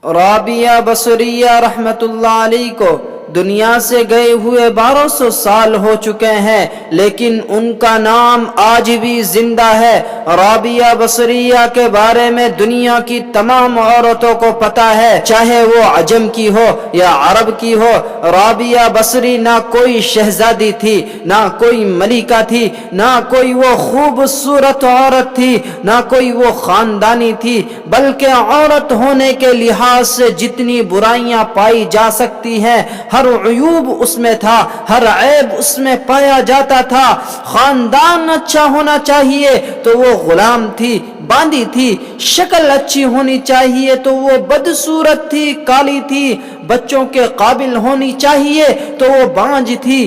رابعہ بصریہ رحمت اللہ علیہ کو دنیا سے گئے ہوئے 1200 سال ہو چکے ہیں، لیکن ان کا نام آج بھی زندہ ہے۔ رابعہ بصریہ کے بارے میں دنیا کی تمام عورتوں کو پتہ ہے، چاہے وہ عجم کی ہو یا عرب کی ہو۔ رابعہ بصری نہ کوئی شہزادی تھی، نہ کوئی ملکہ تھی، نہ کوئی وہ خوبصورت عورت تھی، نہ کوئی وہ خاندانی تھی، بلکہ عورت ہونے کے لحاظ سے جتنی برائیاں پائی جا سکتی ہیں، ہر عیوب اس میں تھا، ہر عیب اس میں پایا جاتا تھا۔ خاندان اچھا ہونا چاہیے تو وہ غلام تھی، باندھی تھی۔ شکل اچھی ہونی چاہیے تو وہ بدصورت تھی، کالی تھی۔ بچوں کے قابل ہونی چاہیے تو وہ بانجھ تھی۔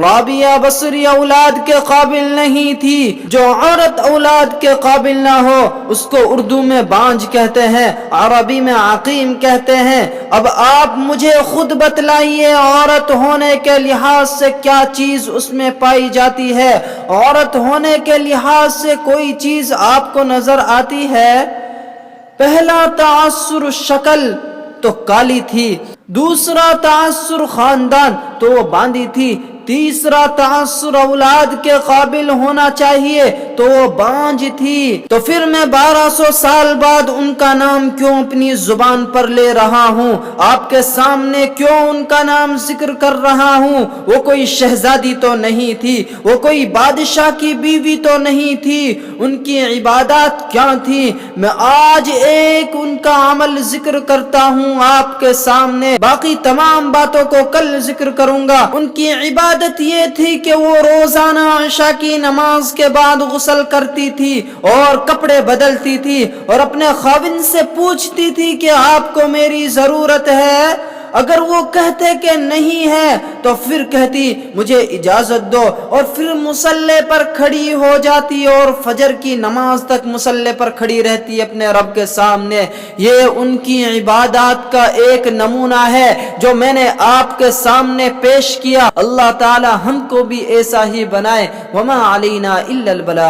رابعہ بصری اولاد کے قابل نہیں تھی۔ جو عورت اولاد کے قابل نہ ہو اس کو اردو میں بانجھ کہتے ہیں، عربی میں عقیم کہتے ہیں۔ اب آپ مجھے خود بتلائیے، عورت ہونے کے لحاظ سے کیا چیز اس میں پائی جاتی ہے؟ عورت ہونے کے لحاظ سے کوئی چیز آپ کو نظر آتی ہے؟ پہلا تعصر شکل تو کالی تھی، دوسرا تعصر خاندان تو وہ باندھی تھی، تیسرا تعصر اولاد کے قابل ہونا چاہیے تو وہ بانجھ تھی۔ تو پھر میں 1200 سال بعد ان کا نام کیوں اپنی زبان پر لے رہا ہوں؟ آپ کے سامنے کیوں ان کا نام ذکر کر رہا ہوں؟ وہ کوئی شہزادی تو نہیں تھی، وہ کوئی بادشاہ کی بیوی تو نہیں تھی۔ ان کی عبادات کیا تھی؟ میں آج ایک ان کا عمل ذکر کرتا ہوں آپ کے سامنے، باقی تمام باتوں کو کل ذکر کروں گا۔ ان کی عبادت یہ تھی کہ وہ روزانہ عشاء کی نماز کے بعد غسل کرتی تھی اور کپڑے بدلتی تھی اور اپنے خاوند سے پوچھتی تھی کہ آپ کو میری ضرورت ہے؟ اگر وہ کہتے کہ نہیں ہے تو پھر کہتی مجھے اجازت دو، اور پھر مصلی پر کھڑی ہو جاتی اور فجر کی نماز تک مصلی پر کھڑی رہتی اپنے رب کے سامنے۔ یہ ان کی عبادات کا ایک نمونہ ہے جو میں نے آپ کے سامنے پیش کیا۔ اللہ تعالی ہم کو بھی ایسا ہی بنائے۔ وما علینا الا البلاغ۔